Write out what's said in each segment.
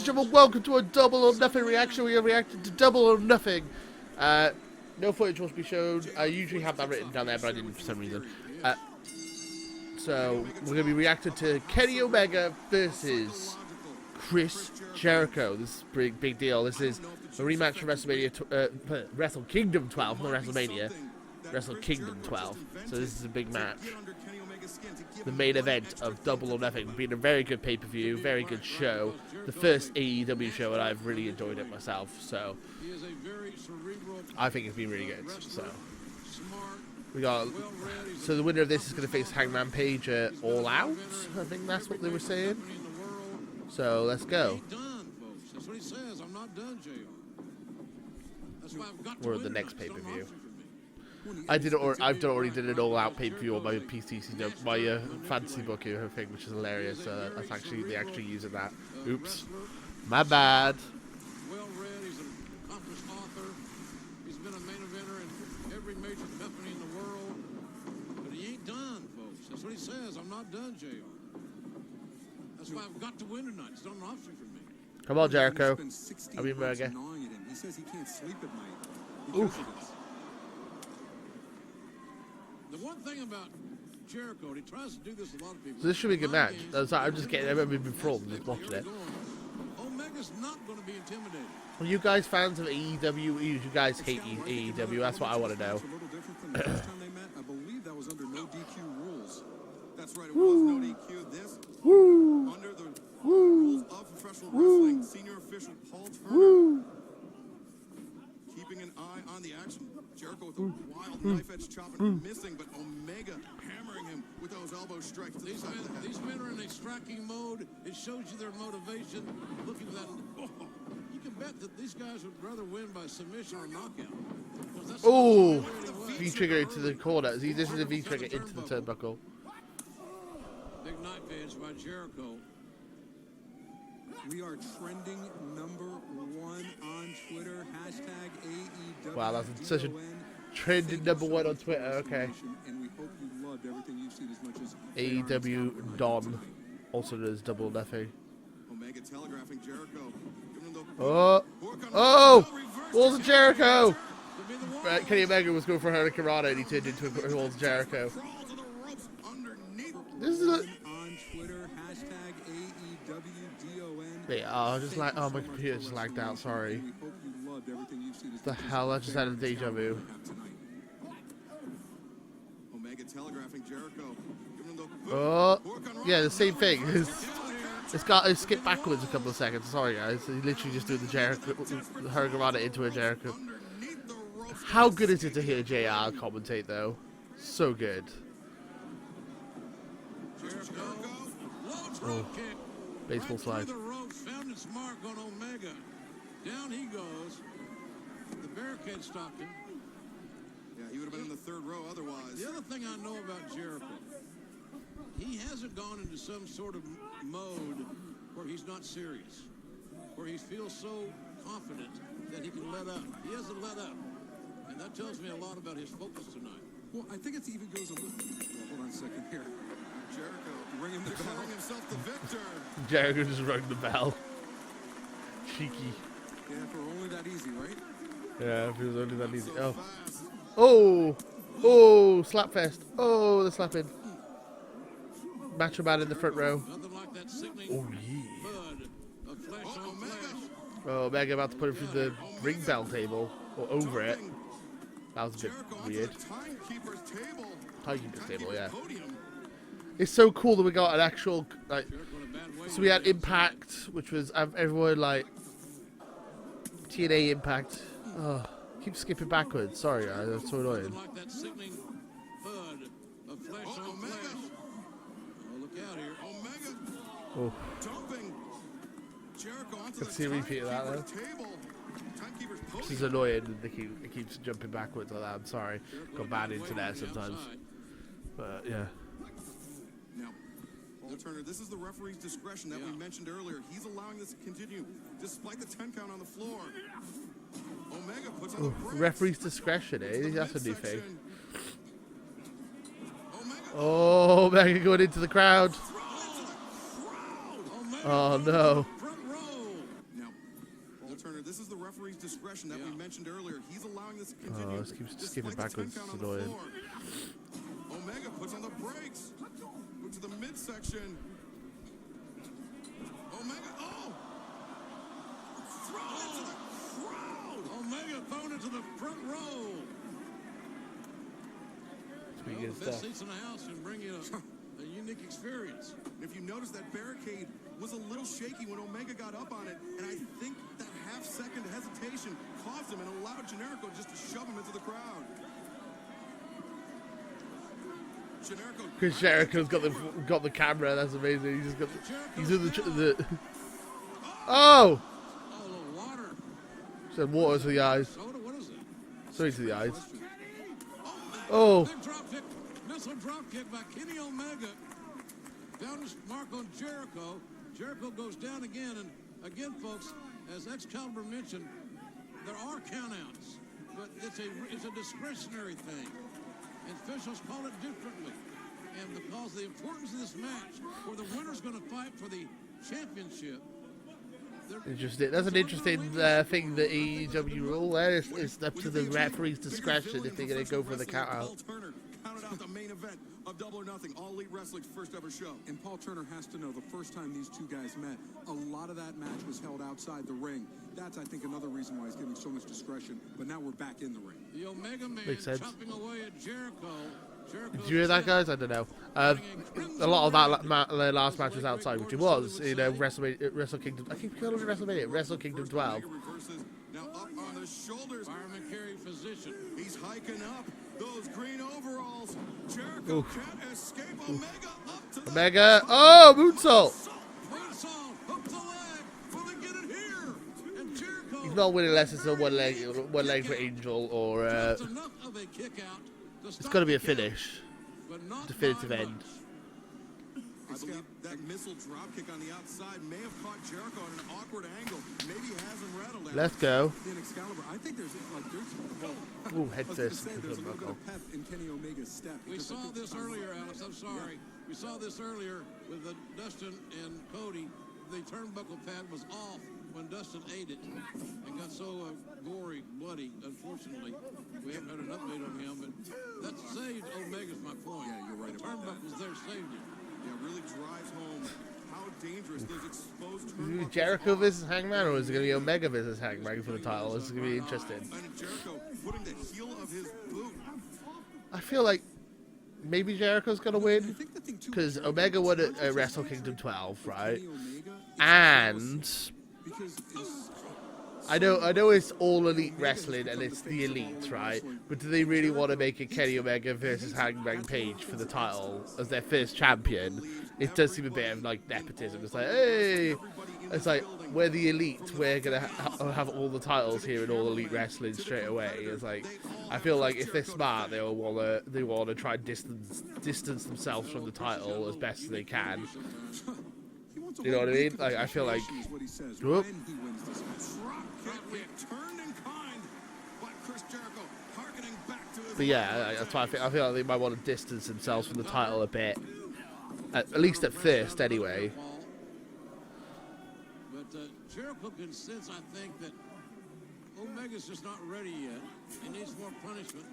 gentlemen, welcome to a Double or Nothing reaction. We are reacting to Double or Nothing. No footage will be shown. I usually have that written down there, but I didn't for some reason. So, we're going to be reacting to Kenny Omega versus Chris Jericho. This is a big deal. This is a rematch from WrestleMania, Wrestle Kingdom 12, not WrestleMania. Wrestle Kingdom 12. So this is a big match. The main event of Double or Nothing, being a very good pay-per-view, very good show. The first AEW show, and I've really enjoyed it myself. So I think it's been really good. So the winner of this is going to face Hangman Page at All Out. I think that's what they were saying. So let's go. We're at the next pay-per-view. I've already did an all-out pay-per-view on my PCC, my fantasy booking thing, which is hilarious. That's actually they actually using that. Oops, my bad. Well read, he's an accomplished author. He's been a main eventer in every major company in the world, but he ain't done, folks. That's what he says. I'm not done, JR. That's why I've got to win tonight. It's not an option for me. Come on, Jericho. I mean, Burger. He says he can't sleep at night. Oof. The one thing about Jericho, he tries to do this with a lot of people. So this should be a good match. I'm just getting everybody enthralled just watching it. Omega's not going to be intimidated. Are you guys fans of AEW? You guys hate AEW? That's what I want to know. It's a little different from the last time they met. I believe that was under no DQ rules. That's right, it was no DQ. This under the rules of professional wrestling. Senior official Paul Turner keeping an eye on the action. Jericho with a wild knife edge chop and missing, but Omega hammering him with those elbow strikes. These men are in a striking mode. It shows you their motivation. Looking for that. You can bet that these guys would rather win by submission or knockout. Oh, V-trigger into the corner. This is a V-trigger into the turnbuckle. Big knife edge by Jericho. We are trending #1 on Twitter. Hashtag AEW. Wow, that's such a trending #1 on Twitter. Okay. And we hope you loved everything you've seen as much as AEW Don, also known as Double or Nothing. Omega telegraphing Jericho. Oh! Walls of Jericho! Kenny Omega was going for Hurricane Rana and he turned into a Walls of Jericho. This is a... on Twitter. Hashtag AEWDON. Wait, oh my computer just lagged out, sorry. We hope you loved everything you've seen as The hell, I just had a deja vu. Omega telegraphing Jericho. Oh, yeah, the same thing. It's skipped backwards a couple of seconds. Sorry, guys. He literally just threw the Jericho, the Hurricane Rana into a Jericho. How good is it to hear JR commentate, though? So good. Oh, baseball slide. The ropes, found its mark on Omega. Down he goes. The barricade stopped him. Yeah, he would have been in the third row otherwise. The other thing I know about Jericho, he hasn't gone into some sort of mode where he's not serious, where he feels so confident that he can let up. He hasn't let up, and that tells me a lot about his focus tonight. Well, I think it even goes a little... Well, hold on a second here. Jericho ringing the bell. Himself the victor. Jericho just rang the bell. Cheeky. Yeah, if it were only that easy, right? Yeah, if it was only that easy. Oh. Oh! Oh! Slapfest. Oh, the slapping. Macho Man in the front row. Nothing like that sickening bud of flesh on flesh. Oh, Omega about to put him through the ring bell table. Or over it. That was a bit weird. Timekeeper's table, yeah. It's so cool that we got an actual, like, so we had Impact, which was everyone like TNA Impact. Oh, keep skipping backwards. Sorry, guys, that's so annoying. Like that sickening bud of flesh on flesh. Oh, look out here. Omega. Oh. Dumping Jericho onto Let's see a repeat of that though. This is annoying. It keeps jumping backwards like that. I'm sorry. Got bad internet sometimes. But yeah. Now, Paul Turner, this is the referee's discretion that we mentioned earlier. He's allowing this to continue despite the 10 count on the floor. Omega puts on the brakes. Referee's discretion, eh? That's a new thing. Oh, Omega going into the crowd. Oh no. Turner. This is the referee's discretion that we mentioned earlier. He's allowing this to continue. Oh, let's keep skipping backwards. It's annoying. Omega puts on the brakes. Move to the midsection. Omega, thrown into the crowd. Omega thrown into the front row. Pretty good The best stuff. seats in the house and bring you a unique experience. If you notice, that barricade was a little shaky when Omega got up on it, and I think that half-second hesitation caused him and allowed Jericho just to shove him into the crowd. Chris Jericho's got the camera. That's amazing. He's just got. He's in the. Oh! Oh, a little water. Said water to the eyes. Soda, what is it? Sorry to the eyes. Oh. Big drop kick, missile drop kick by Kenny Omega. Down to mark on Jericho. Jericho goes down again, and again, folks, as Excalibur mentioned, there are countouts, but it's a discretionary thing. And officials call it differently. And because of the importance of this match, where the winner's going to fight for the championship. Interesting. That's an interesting thing. The AEW rule there is it's up to the referee's discretion if they're going to go for the count out. Paul Turner counted out the main event of Double or Nothing, All Elite Wrestling's first ever show. And Paul Turner has to know the first time these two guys met, a lot of that match was held outside the ring. That's, I think, another reason why he's giving so much discretion. But now we're back in the ring. The Omega Man Makes sense. chopping away at Jericho. Did you hear that, guys? I don't know. A lot of that last match was outside, which it was. You know, Wrestle Kingdom. I keep calling it WrestleMania. Wrestle Kingdom 12. Now up on the shoulders. Fireman carry position. He's hiking up those green overalls. Jericho can't escape. Omega up to the Omega. Oh, moonsault. Moonsault, hook the leg. Will they get it here? And Jericho. He's not winning unless it's a one leg for Angel or. Just enough of a kick out to It's stop got to be a the count, finish. but not Definitive by end. much. I believe that missile dropkick on the outside may have caught Jericho at an awkward angle. Maybe he hasn't rattled it. Let's go. In Excalibur, I think there's Ooh, head I was gonna first. say there's a little bit of pep in Kenny Omega's step. We because I saw think this earlier, Alex. I'm sorry. We saw this earlier with Dustin and Cody. The turnbuckle pad was off when Dustin ate it and got so gory, bloody. Unfortunately, we haven't had an update on him, but that saved Omega's my point. Yeah, you're right The about that. turnbuckles there saved him. Yeah, really drives home how dangerous those exposed Is it gonna be turnbuckles Jericho are. versus Hangman, or is it going to be Omega versus Hangman for the title? This is going to be interesting. And Jericho putting the heel of his boot. I feel like maybe Jericho's going to I win think the thing too because with Jericho Omega won is at Wrestle Kingdom 12, right? Kenny Omega, And because it's I know it's all elite wrestling and it's the elite, right? But do they really want to make it Kenny Omega versus Hangman Page for the title as their first champion? It does seem a bit of like nepotism. It's like, hey, it's like we're the elite. We're gonna have all the titles here in all elite wrestling straight away. It's like I feel like if they're smart, they wanna try and distance themselves from the title as best as they can. he wants You know what I mean? Like I feel like. is what he says Whoop. when he wins this match. Dropkick returned in kind by Chris Jericho, harkening back to his But yeah, that's why I feel like they might want to distance themselves from the title a bit. At least at first, anyway. But Jericho can sense, I think, that Omega's just not ready yet. He needs more punishment.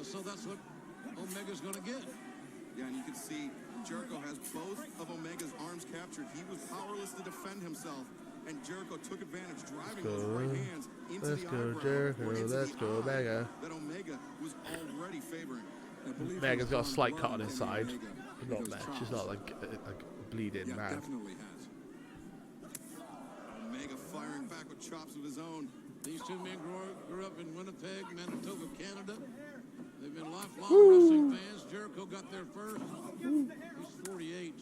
So that's what Omega's going to get. Yeah, and you can see Jericho has both of Omega's arms captured. He was powerless to defend himself, and Jericho took advantage, driving those right hands into Let's the go, eyebrow, Jericho. or into Let's the go, eye Omega. that Omega was already favoring. I believe Omega's he got a was slight on cut on run his with side. Omega But not because much. It's Charles- not like bleeding Yeah, mad. definitely has. Omega firing back with chops of his own. These two men grew up in Winnipeg, Manitoba, Canada. They've been lifelong wrestling fans. Jericho got there first. He's 48.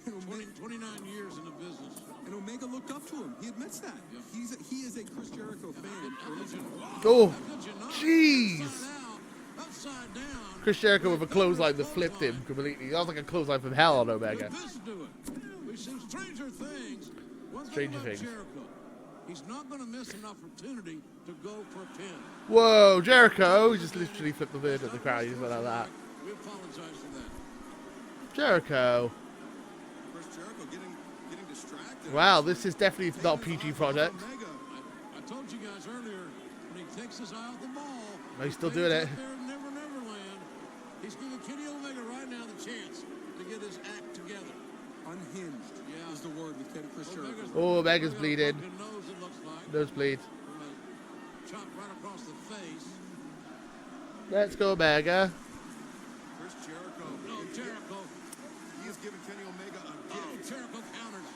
29 years in the business. And Omega looked up to him. He admits that. He is a Chris Jericho fan. Or at least Oh, How could you not? jeez! Upside down. Chris Jericho with a clothesline that flipped him completely. That was like a clothesline from hell on Omega. Let this do it. We've seen stranger things. One thing Stranger about things. Jericho, he's not going to miss an opportunity to go for a pin. Whoa, Jericho! He just literally flipped the bird at the crowd. He just went like that. We apologize for that. Jericho. Chris Jericho getting distracted. Wow, this is definitely not a PG product. Omega. takes his eye off the ball. Oh, he's still doing it. Neverland. He's giving Kenny Omega right now the chance to get his act together. Unhinged is the word with Chris Jericho. Oh, Omega's bleeding. Nose, it looks like. Nosebleed. Chop right across the face. Let's go, Omega. Chris Jericho. No, Jericho. He is giving Kenny Omega a Oh, gift. Jericho counters.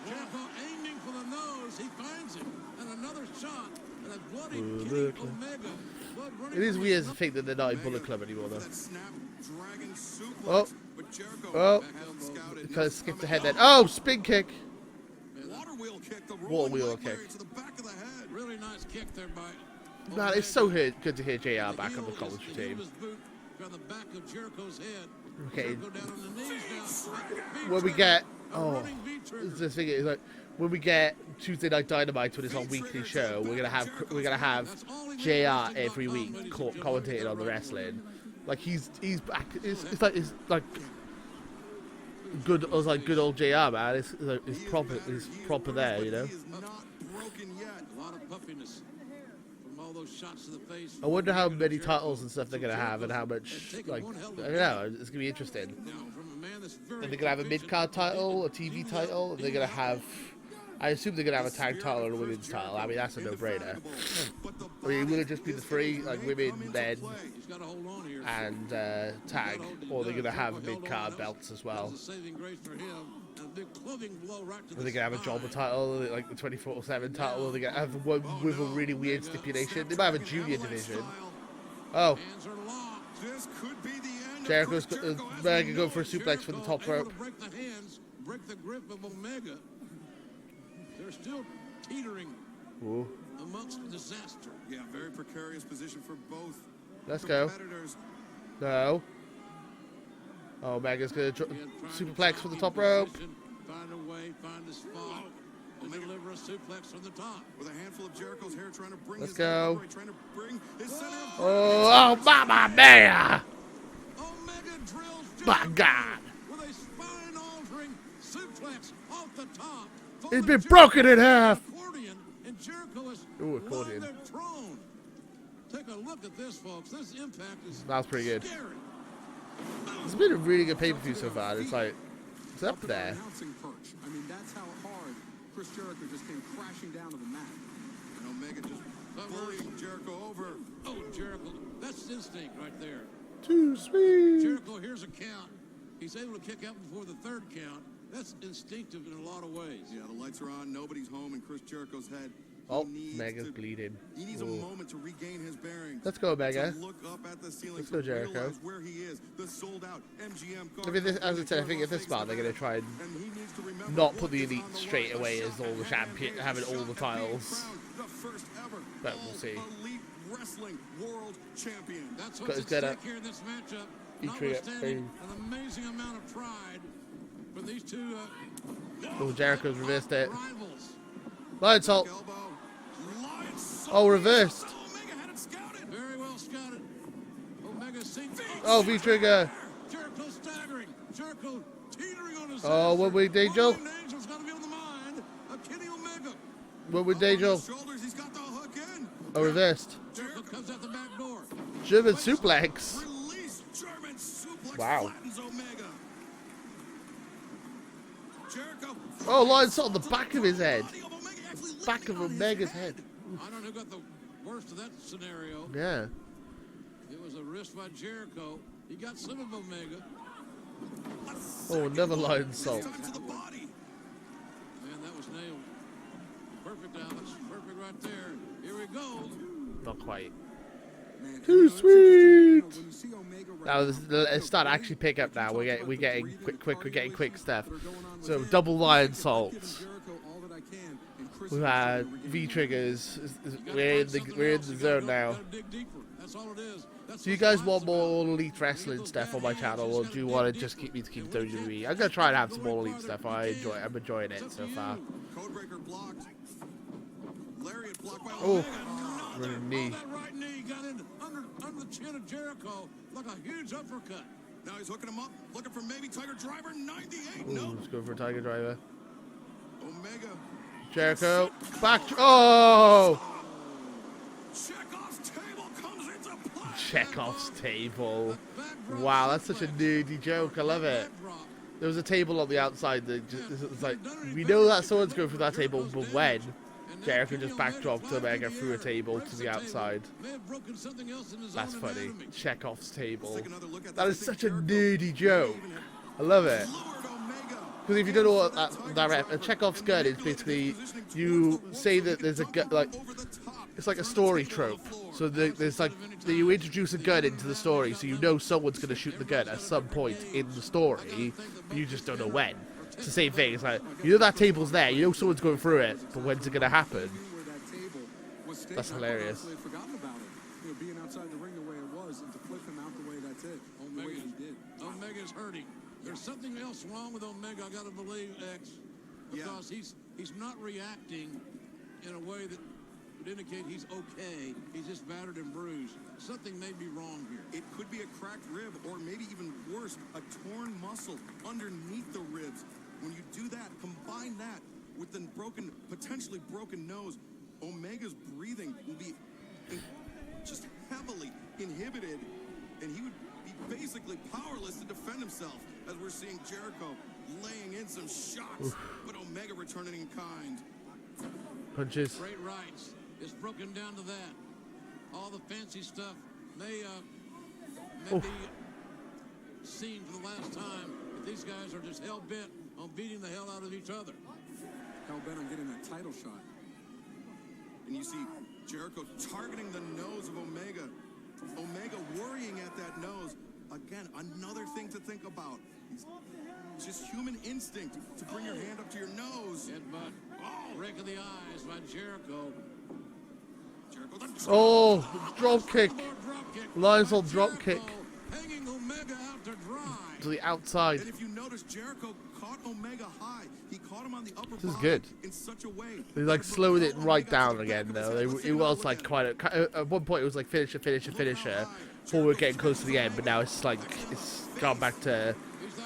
Jericho aiming for the nose. He finds him. And another shot. And a bloody Kenny Omega. Blood running It is from weird his to think that they're not in Bullet Club anymore, though. That snap dragon suplex. Oh. But Jericho Oh. hadn't scouted. Kind of skipped ahead then. Oh, spin kick. Water wheel kick. The Water rolling wheel leg kick. lariat to the back of the head. Really nice kick there by Man, it's so good to hear JR back on the commentary team. On the back of Jericho's head. Okay. Jericho down on the knees now. When we get A running V-trigger. the thing is, like, when we get Tuesday Night Dynamite when it's on weekly show, we're gonna have JR every week commentating on the wrestling. Like he's back. It's like good. I was like good old JR, man. It's proper there, you know. He is not broken yet. A lot of puffiness from all those shots to the face. I wonder how many titles and stuff they're gonna have, and how much like I don't know. It's gonna be interesting. Now, from a man that's very And they're gonna have a mid-card title, a TV title, and they're gonna have. I assume they're gonna have a tag title and a women's title. I mean, that's a no-brainer. I mean, will it just be the three, like women, men, He's got to hold on here. and tag, or they're gonna have mid-card belts as well? That's a saving grace for him. And a big clubbing blow right to Are the they gonna have a jobber title, like the 24/7 title? Or are they gonna have one with a really weird stipulation? They might have a junior division. Oh, Hands are locked. This could be the end. Jericho's of Chris Jericho as Omega we go know for a suplex from the top Able rope. to break the hands, break the grip of Omega. They're still teetering Ooh. amongst disaster. Yeah, very precarious position for both Let's go. competitors. No. Oh, Omega's gonna Again, trying to superplex from the keep top rope. position, find a way, find a spot, and deliver a suplex from the top. With a handful of Jericho's hair trying to bring Let's his go. head, trying to bring his center of Oh, mamma mia! Omega drills My Jericho God. with a spine-altering suplex off the top. It's been broken in half. Accordion, and Jericho is Ooh, accordion. lying there prone. Take a look at this, folks. This impact is That was pretty good. scary. It's been a really good pay-per-view so far. It's like, it's up to the there. announcing perch. I mean, that's how hard Chris Jericho just came crashing down to the mat. And Omega just bullying Jericho over. Oh, Jericho. That's instinct right there. Too sweet. Jericho, here's a count. He's able to kick out before the third count. That's instinctive in a lot of ways. Yeah, the lights are on. Nobody's home in Chris Jericho's head. Oh, He needs Omega's to- bleeding. He needs a Ooh. moment to regain his bearings. Let's go, Omega. To look up at the ceiling. Let's go, to Jericho. realize where he is. The sold-out MGM. I mean, as I said, I think at this spot they're going to try and And he needs to remember not put what the is elite on the straight line. away A as shot all the at champion, every having all the shot at being titles. crowned the first ever But we'll see. Elite Wrestling World Champion. That's Got what's his at get stake up. here in this matchup. He trigger- Notwithstanding an amazing amount of pride for these two Oh, Jericho's reversed it. rivals. Lion salt. Elbow. Lion salt. Oh, reversed. Omega had it scouted. Very well scouted. Omega sinks. Oh, V-trigger. Jericho staggering. Jericho teetering on his Oh, ass. one winged angel. One-winged angel's got to be on the mind of Kenny Omega. One with Up on Angel. his shoulders, he's got the hook in. Oh, reversed. Jericho comes out the back door. German suplex. Release German suplex. Wow. Flattens Omega. Jericho. Oh, lion salt on the back of his head. Body of Omega actually Back of landing on his Omega's head. I don't know who got the worst of that scenario. Yeah. It was a wrist by Jericho. He got some of Omega. Oh, another lion salt. This time to the body. Man, that was nailed. Perfect, Alex. Perfect right there. Here we go. Not quite. Man, Too and, sweet. you know, when you see Omega right Now now, it's starting to actually pick up now. We're getting quick stuff. So double lion salts. We've had V triggers. We're in the zone now. Gotta dig deeper. That's all it is. That's Do you what guys the want mind's about. more elite wrestling stuff on my channel, or do you want to just keep me to keep WWE? I'm gonna try and have some more elite stuff. I'm enjoying it so far. Codebreaker blocked. Lariat blocked by Oh, Omega. running knee. That right knee got in under the chin of Jericho like a huge uppercut. Now he's hooking him up, looking for maybe Tiger Driver 98. Ooh, No. let's go for a Tiger Driver. Omega. Jericho back. Oh, Chekhov's table. Wow, that's such a nerdy joke. I love it. There was a table on the outside that just, it's like, we know that someone's going through that table, but when? Jericho just backdropped Omega through a table to the outside. That's funny. Chekhov's table. That is such a nerdy joke. I love it. Because if you don't know what a Chekhov's gun is, basically you say that there's a gun, like it's like a story trope. So there's like you introduce a gun into the story, so you know someone's going to shoot the gun at some point in the story, but you just don't know when. It's the same thing. It's like you know that table's there, you know someone's going through it, but when's it going to happen? That's hilarious. Being outside the ring the way it was, and to flip him out the way that's it. Omega's hurting. There's something else wrong with Omega, I gotta believe, X, because he's not reacting in a way that would indicate he's okay. He's just battered and bruised. Something may be wrong here. It could be a cracked rib, or maybe even worse, a torn muscle underneath the ribs. When you do that, combine that with the potentially broken nose, Omega's breathing will be just heavily inhibited, and he would be basically powerless to defend himself, as we're seeing Jericho laying in some shots, but Omega returning in kind. Punches. Great rights. It's broken down to that. All the fancy stuff may be seen for the last time, but these guys are just hell-bent on beating the hell out of each other. Hell-bent on getting that title shot. And you see Jericho targeting the nose of Omega. Omega worrying at that nose. Again, another thing to think about. It's just human instinct to bring your hand up to your nose. Headbutt. Rake of the eyes by Jericho. Drop kick. Lionsault drop kick. Hanging Omega out to dry. To the outside. And if you notice, Jericho caught Omega high. He caught him on the upper This is body good. in such a way. They like slowed it right down again though. It was like quite at one point it was like finisher. Before we were getting close to the end, but now it's like it's gone back to.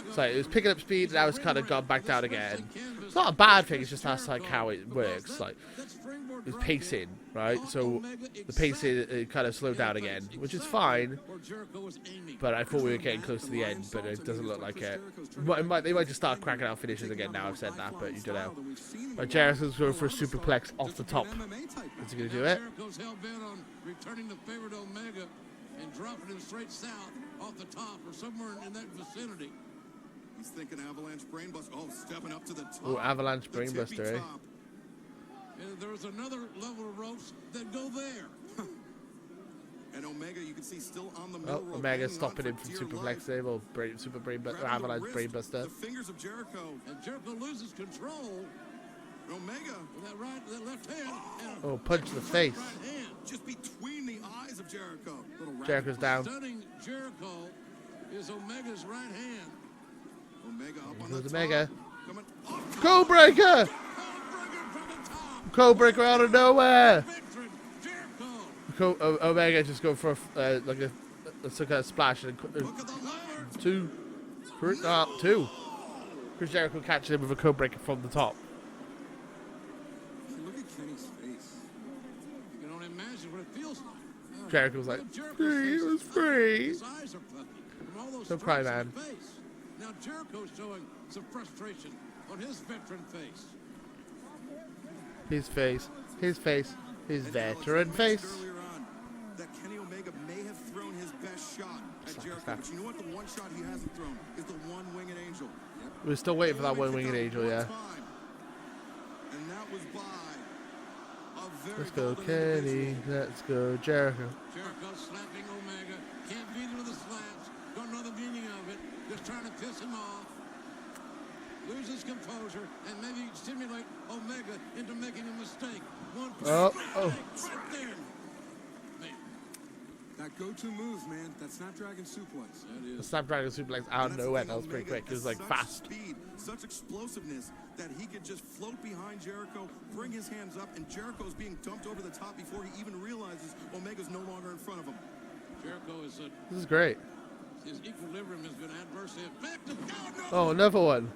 It's like it was picking up speed, and now it's kind of gone back down again. It's not a bad thing. It's just that's like how it works. Like it's pacing, right? So the pacing it kind of slowed down again, which is fine. But I thought we were getting close to the end, but it doesn't look like it. They might just start cracking out finishes again now. I've said that, but you don't know. But Jericho's going for a superplex off the top. Is he going to do it? Jericho's hell-bent on returning the favor to Omega and dropping him straight south off the top or somewhere in that vicinity. He's thinking avalanche brainbuster. Oh, stepping up to the top. Oh, avalanche brainbuster, eh? And there's another level of ropes that go there. And Omega, you can see still on the middle rope. Omega stopping him from superplex save or avalanche brainbuster. The fingers of Jericho. And Jericho loses control. Omega. With that left hand. Oh, punch to the face. Right hand. Just between the eyes of Jericho. Jericho's down. Stunning Jericho is Omega's right hand. Omega up on Here's the Omega. top. Coming off. Code breaker! Code breaker out of nowhere! Omega just go for a splash and two. Chris Jericho catching him with a code breaker from the top. Look at Kenny's face. You can only imagine what it feels like. Jericho's like, free, it was free. His eyes are puffy from all those Don't cry, strikes in man. the face. Now Jericho's showing some frustration on his veteran face. His veteran face. Earlier on, that Kenny Omega may have thrown his best shot at Jericho. But you know what? The one shot he hasn't thrown is the one winged angel. We're still waiting for that one winged angel, yeah. And that was by a very Let's go, golden Kenny. individual. Let's go, Jericho. Jericho slapping Omega. Can't beat him with the slaps. Don't know the meaning of it. Just trying to piss him off. Loses composure and maybe stimulate Omega into making a mistake. Oh. Right there. Man, That go-to move, man. That Snapdragon suplex. that The is. Snapdragon suplex out of And that's the nowhere. thing, That was pretty Omega quick. It was has like such fast. Speed, such explosiveness that he could just float behind Jericho, bring his hands up, and Jericho's being dumped over the top before he even realizes Omega's no longer in front of him. Jericho is This is great. his equilibrium has been adversely affected. Oh, another one.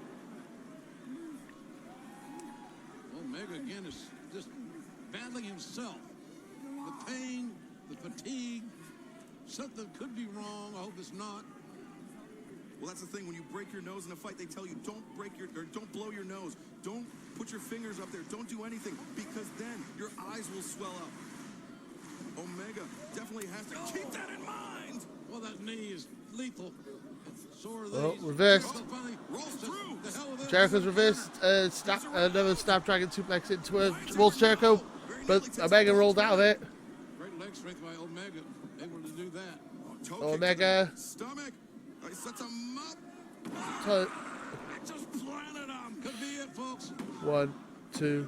Omega again is just battling himself. The pain, the fatigue, something could be wrong. I hope it's not. Well, that's the thing. When you break your nose in a fight, they tell you don't blow your nose. Don't put your fingers up there. Don't do anything, because then your eyes will swell up. Omega definitely has to keep that in mind. Well, that knee is lethal. So are Oh, these. reversed. Finally Rolls through. the hell with this. Jericho's reversed. Another Snapdragon suplex into towards Jericho, but Omega rolled out of it. Great leg strength by Omega. Able to do that. Toe kick Omega. to the stomach. He sets him up. So, Just planted him. Could be it, folks. 1, 2.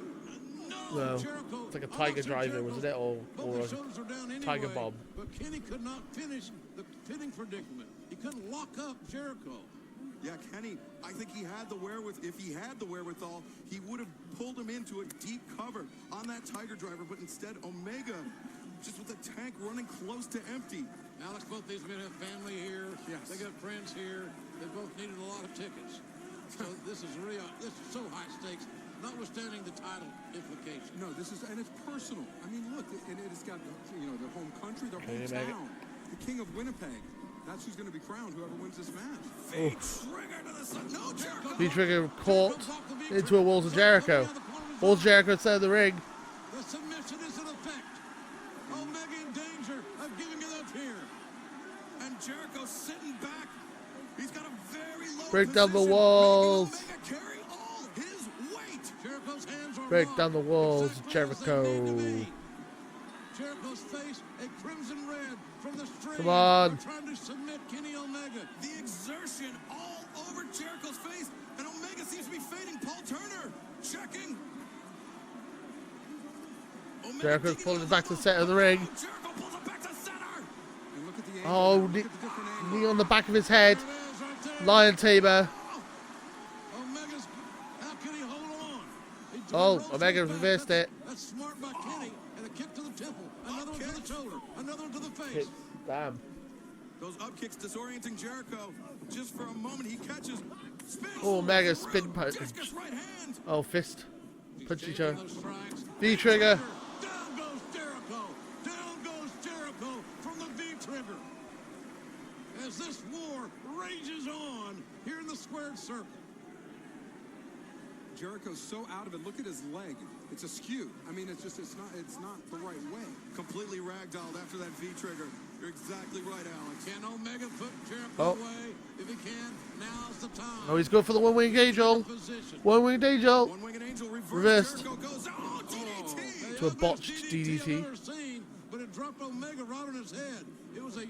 No, Jericho. it's like a tiger driver, wasn't it, or Both his shoulders are down anyway, tiger bomb. But Kenny could not finish the pinning predicament. He couldn't lock up Jericho. Yeah, Kenny, I think he had the wherewithal. If he had the wherewithal, he would have pulled him into a deep cover on that tiger driver, but instead Omega, just with the tank running close to empty. Alex, both these men have family here. Yes. They got friends here. They both needed a lot of tickets. So this is so high stakes, notwithstanding the title implication. No, this is, and it's personal. I mean, look, and it's got, you know, their home country, their Can you make it? hometown. The king of Winnipeg. That's who's going to be crowned, whoever wins this match. Trigger to the sun. No, Jericho. V-Trigger caught into a Walls of Jericho. Walls of Jericho inside of the ring. The submission is in effect. Omega in danger of giving it up here. And Jericho sitting back. He's got a very low Break down the position, walls. making Omega carry all his weight. Jericho's hands are Break locked. down the walls, Exactly as they need to Jericho. be. Jericho's face a crimson red from the strain. Come on. They're trying to submit Kenny Omega. The exertion all over Jericho's face, and Omega seems to be fading. Paul Turner checking. Omega Jericho's digging pulling into it back to the bone. center of the ring. Jericho pulls it back to center. And look at the angle. Oh, look knee, at the different angle. knee on the back of his head. There it is right there. Lion Tamer. Omega's, how can he hold on? He Oh, rolls Omega his back. reversed it. That's smart by Kenny. And a kick to the temple. Another one to the shoulder. Another one to the face. Hit. Damn. Those up kicks disorienting Jericho. Just for a moment, he catches. Spins Oh, Omega through. spin punch. Discus right hand. Oh, fist. Punch each other. Those strikes. V-Trigger. Down goes Jericho. Down goes Jericho from the V-trigger. As this war rages on here in the squared circle. Jericho's so out of it. Look at his leg. It's askew. I mean, it's not the right way. Completely ragdolled after that V-trigger. You're exactly right, Alex. Can Omega put Jericho Oh. away? If he can, now's the time. Oh, he's going for the one-winged angel. Position. One-winged angel. One-winged angel Reversed. Jericho goes. Oh, DDT. To a botched DDT. I've ever seen, but it dropped Omega right on his head. It was a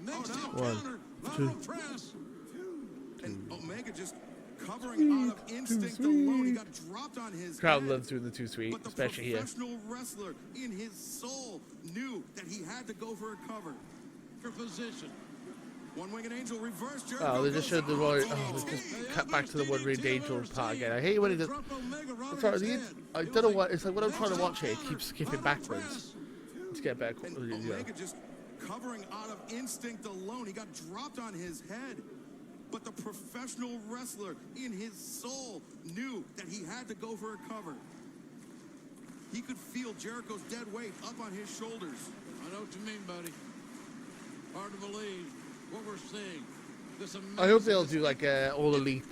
next hit One, counter, two. lateral press. And Omega just covering out of instinct alone. He got dropped on his Crowd head. loves doing the too sweet, But the especially here. professional wrestler in his soul knew that he had to go for a cover. For position. One-winged angel reverse. Jericho Oh, they just goes, showed the oh, Roy. DDT. Oh, they just cut back to the one-winged angel part again. I hate when he does. Dropped Omega right on Sorry, his the, head. I It don't know was a what. It's like when I'm trying to next watch it, hit it keeps counter, skipping lateral backwards. press. Let's get back. And Omega just covering out of instinct alone. He got dropped on his head. But the professional wrestler in his soul knew that he had to go for a cover. He could feel Jericho's dead weight up on his shoulders. I know what you mean, buddy. Hard to believe what we're seeing. This I hope amazing- they'll do like a all elite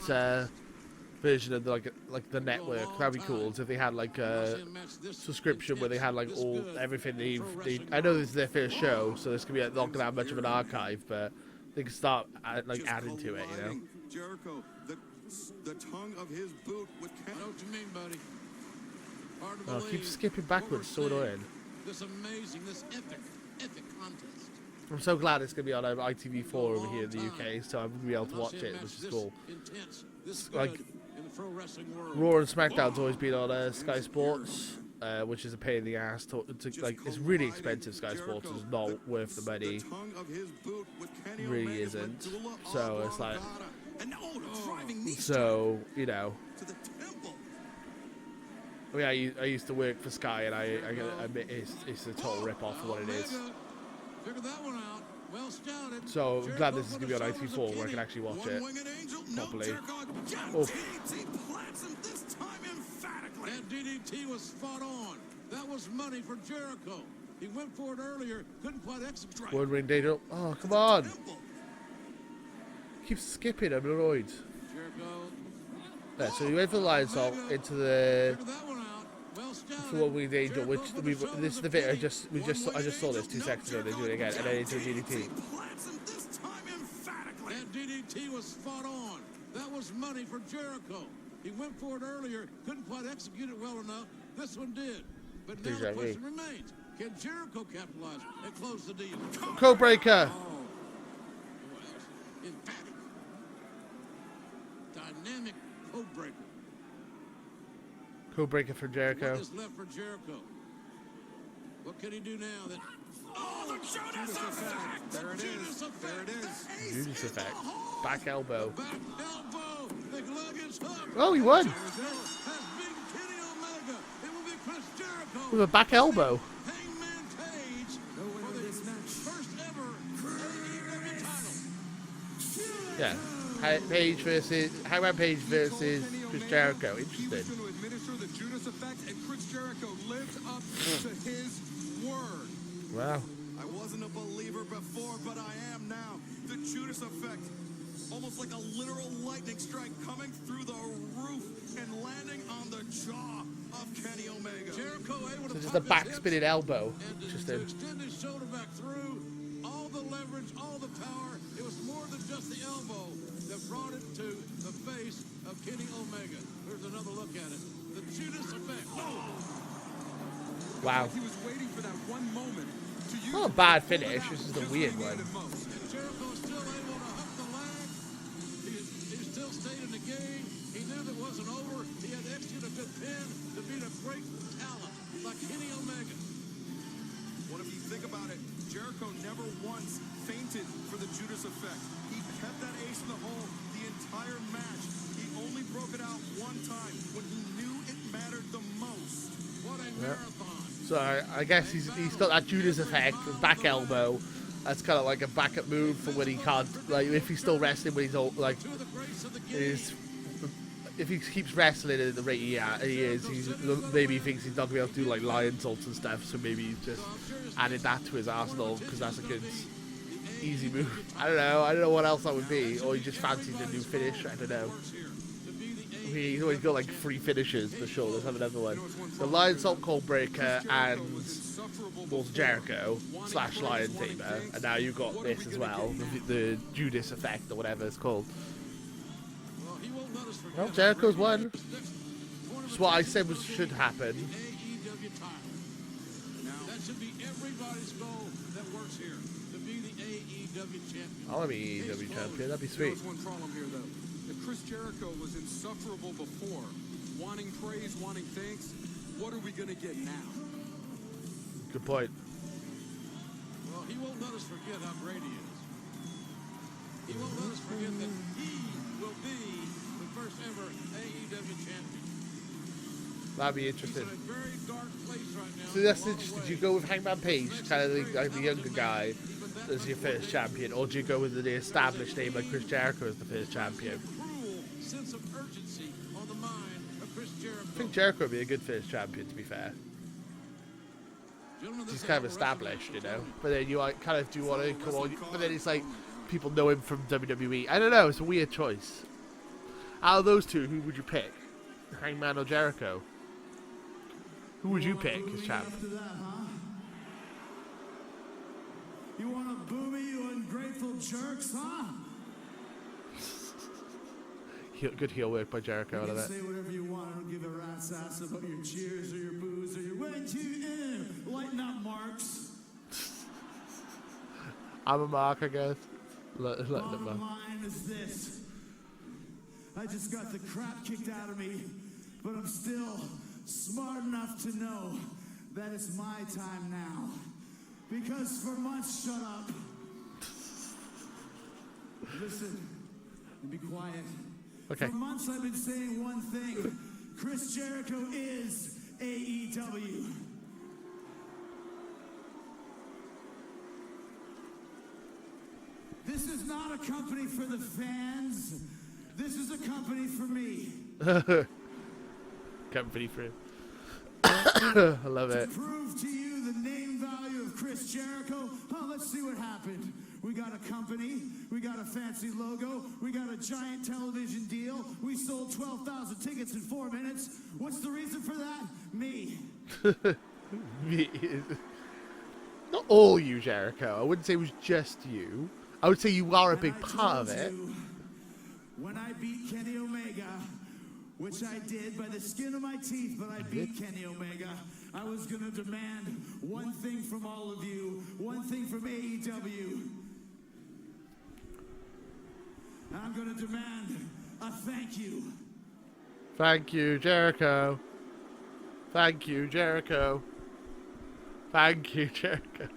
version of like the network. That'd be cool. So if they had like a subscription where they had like all everything they. I know this is their first show, so this could be not gonna have much of an archive, but they can start like Just adding to it. You know. colliding. Jericho, the tongue of his boot with I know what you mean, buddy. Hard to Oh, believe. keep skipping what backwards. we're So seeing. annoying. This amazing, this epic contest. I'm so glad it's gonna be on ITV4 over here in the UK, so I'm gonna be able to watch it, which is cool. Intense, this Like, good in the pro wrestling world. Raw and SmackDown's always been on Sky Sports, which is a pain in the ass. To like, it's really expensive. Sky Sports is not worth the money. The tongue of his boot with Kenny Really Omega's isn't. medulla So it's like- oblongata. And driving knee So you know, to the temple. I mean, I used to work for Sky, and I gotta admit it's a total rip off for what it is. Omega figured that one out. Well scouted. So I'm glad Jericho this is gonna be on put the shoulders ITV4 of where I can Kenny. actually watch it One-winged angel. No, properly. Jericho again. Oof. DDT plants him this time emphatically. That DDT was spot on. That was money for Jericho. He went for it earlier, couldn't quite execute. One ring danger. Oh, come on. Keep skipping, I'm annoyed. Jericho. Yeah, so he went for the Lion Salt into the Figured that one out. Well scouted. for one ring danger, which this is the bit I just saw this 2 seconds ago. They do it again, and then into the DDT. That DDT was spot on. That was money for Jericho. He went for it earlier, couldn't quite execute it well enough. This one did. But now the question remains. Can Jericho capitalize and close the deal? Code breaker. Emphatic. Dynamic code breaker. Code breaker for Jericho. What is left for Jericho? What can he do now? That the Judas effect. There it is. There it is. Judas effect. Back elbow. Back elbow. The glove is hooked. Oh, he won. Has beaten Kenny Omega. It will be Chris Jericho. With a back elbow. Hangman Page for the first ever AEW title. Yeah. Page versus Hangman Page versus Chris Jericho. Interesting. He was going to administer the Judas effect, and Chris Jericho lived up to his word. Wow. I wasn't a believer before, but I am now. The Judas effect, almost like a literal lightning strike coming through the roof and landing on the jaw of Kenny Omega. Jericho able to So just a back spinning elbow. and to Interesting. extend his shoulder back through. All the leverage, all the power. It was more than just the elbow that brought it to the face of Kenny Omega. There's another look at it. The Judas effect. Wow. He was waiting for that one moment to use Not a bad finish. This is the weird one. And Jericho is still able to hook the leg. He still stayed in the game. He knew that wasn't over. He had to execute a good pin to beat a great talent like Kenny Omega. What if you think about it? Jericho never once fainted for the Judas effect. He kept that ace in the hole the entire match. He only broke it out one time when he knew it mattered the most. What a marathon. So I guess he's got that Judas effect, the back elbow. That's kind of like a backup move for when he can't, like if he's still wrestling when he's all, like, To the grace of the game. if he keeps wrestling at the rate he is, maybe he thinks he's not gonna be able to do like lion salts and stuff. So maybe he's just added that to his arsenal because that's a good, easy move. I don't know what else that would be, or he just fancies a new finish. I don't know. I mean, he's always got like 3 finishes for sure. Let's have another one. The Lion Salt Cold Breaker and Walls Jericho / Lion Tamer, and now you've got this as well, the Judas effect or whatever it's called. Well, he won't let us forget Well, Jericho's won. That's what I said should happen. AEW title. That should be everybody's goal that works here, to be the AEW champion. I want to be AEW champion. That'd be sweet. There's one problem here, though. If Chris Jericho was insufferable before, wanting praise, wanting thanks, what are we going to get now? Good point. Well, he won't let us forget how great he is. He won't let us forget that he will be the first ever AEW champion. That'd be He's in interesting. a very dark place right now. So that's interesting. Do you go with Hangman Page, kind of like the younger guy, as your first champion, or do you go with the established name like Chris Jericho as the first champion? Cruel sense of urgency on the mind of Chris Jericho. I think Jericho would be a good first champion, to be fair. Gentlemen, this He's is kind of our established, you WrestleMania know. But then you like, kind of do want to come on. But then it's like people know him from WWE. I don't know. It's a weird choice. Out of those two, who would you pick? Hangman or Jericho? Who would you pick as champ? After that, huh? You want to boo me, you ungrateful jerks, huh? Good heel work by Jericho out You of can that. say whatever you want. I don't give a rat's ass about your cheers or your boos or your when to lighten up, marks. I'm a mark, I guess. Let them Bottom know. line is this. I just got the crap kicked out of me, but I'm still smart enough to know that it's my time now. Because for months, shut up. Listen and be quiet. Okay. For months I've been saying one thing. Chris Jericho is AEW. This is not a company for the fans. This is a company for me. Company for him. I love it. Prove to you the name value fancy logo. We got a giant television deal. We sold 12,000 tickets in 4 minutes. What's the reason for that? Me. Not all you, Jericho. I wouldn't say it was just you. I would say you are a big And I part of told it. you, when I beat Kenny Omega, which I did by the skin of my teeth, but I beat Kenny Omega, I was going to demand one thing from all of you, one thing from AEW. I'm going to demand a thank you. Thank you, Jericho. Thank you, Jericho. Thank you, Jericho.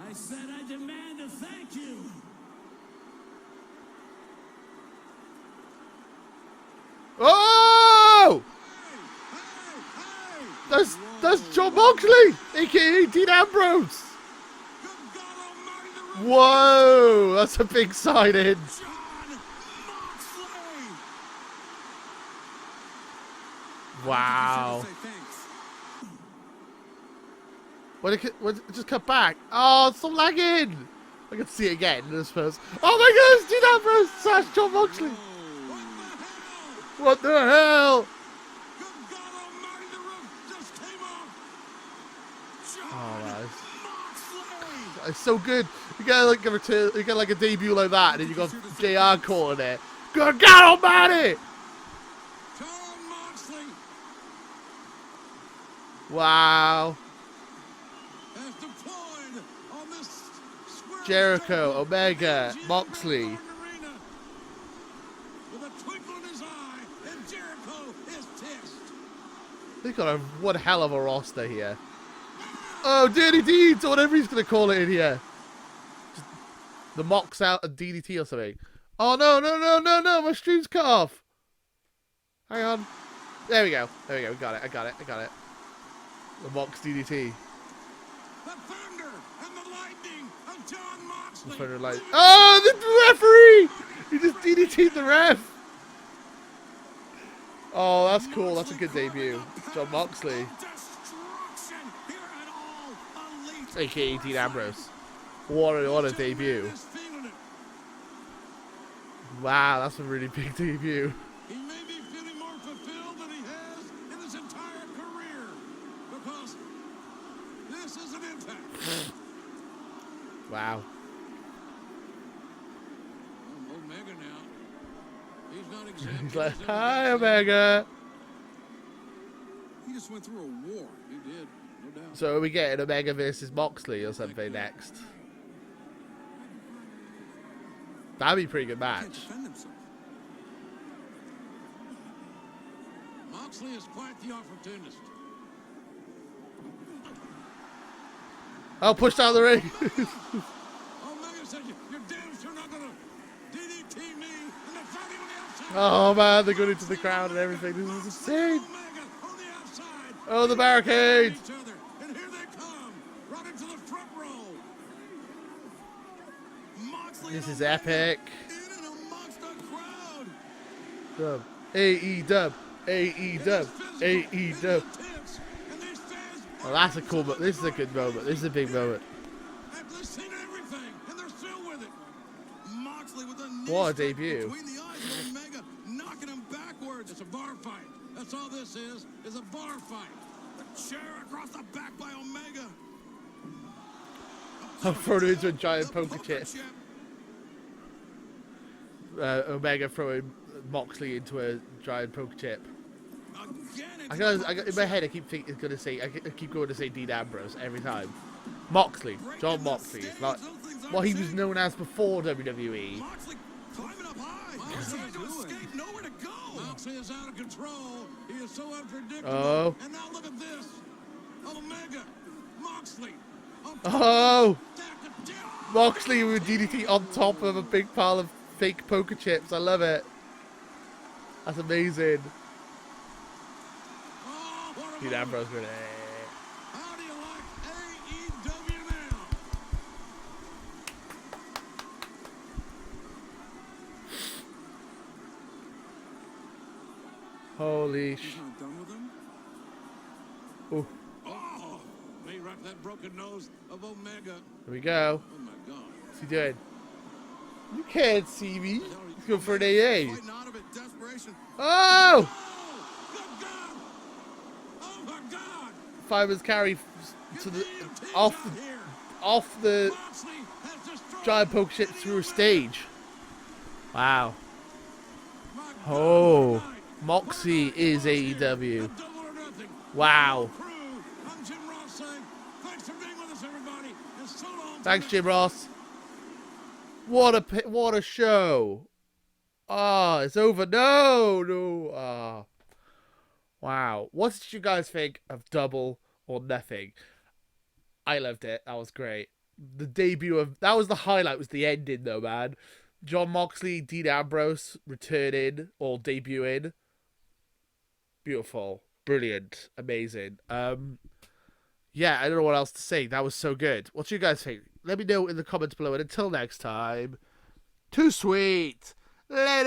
I said I demand a thank you. Oh! That's Jon Moxley, aka Dean Ambrose. Whoa, that's a big sign-in. Wow. When it just cut back. Oh, it's so lagging. I can see it again, I suppose. Oh my God, it's Dean Ambrose / Jon Moxley. What the hell? Oh, man. It's so good. You get like a return, you get like a debut like that, and then you got JR calling it. Good God Almighty! Wow. Jericho, Omega, Moxley. They got one hell of a roster here. Oh, Dirty Deeds, or whatever he's going to call it in here. Just the Mox out and DDT or something. Oh, no, my stream's cut off. Hang on. There we go. We got it. I got it. The Mox DDT. The thunder and the lightning of Jon Moxley. Oh, the referee! He just DDT'd the ref. Oh, that's cool. That's a good debut. Jon Moxley. A.K.A. Dean Ambrose. What a debut. Wow, that's a really big debut. He may be feeling more fulfilled than he has in his entire career. Because this is an impact. Wow. Omega now. He's not exactly. He's like, hi, Omega. He just went through a war. He did, no doubt. So are we getting Omega versus Moxley or something next? That'd be a pretty good match. Can't defend himself. Moxley is quite the opportunist. Oh, push down the ring. Omega said, you're damn sure not going to DDT me and the fighting on the outside. Oh, man, they're going into the crowd and everything. This is insane. Omega on the outside. Oh, the barricade. Each other. And here they come. Right into the front row. Moxley This and is Omega epic. in and amongst the crowd. Dub. AEW. AEW. AEW. Oh, that's a cool moment. This is a good moment. This is a big moment. They've seen everything, and they're still with it. Moxley with a knee What a strike debut. between the eyes of Omega, knocking him backwards. It's a bar fight. That's all this is a bar fight. A chair across the back by Omega. I'll throw him into a giant poker chip. Omega throwing Moxley into a giant poker chip. In my head, I keep going to say Dean Ambrose every time. Moxley, Jon Moxley, is not what he was known as before WWE. Moxley climbing up high. Moxley trying to escape, nowhere to go. Moxley is out of control. He is so unpredictable. Oh. And now look at this. Omega, Moxley. Oh, Moxley with DDT on top of a big pile of fake poker chips. I love it. That's amazing. Dean Ambrose with it. How do you like AEW now? Holy He's not done with him. Oh, Oh, they Hey, right, that broken nose of Omega. Here we go. Oh my God. What's he doing? You can't see me. Let's go for an AA. Fighting out of it, desperation. Oh! Oh, good God. Oh my God. Fireman's carry to the Team's off out the here. off the Moxley has destroyed giant poke shit through a stage. Wow. My God, Oh, tonight, Moxley is here, AEW. the Double or Nothing. Wow. Crew, I'm Jim Ross saying, thanks for being with us, everybody, and so long. Thanks, Jim Ross. What a show. Ah, it's over. No. Ah. Wow. What did you guys think of Double or Nothing? I loved it. That was great. The debut of... That was the highlight, was the ending, though, man. Jon Moxley, Dean Ambrose returning or debuting. Beautiful. Brilliant. Amazing. Yeah, I don't know what else to say. That was so good. What do you guys think? Let me know in the comments below. And until next time, too sweet. Later.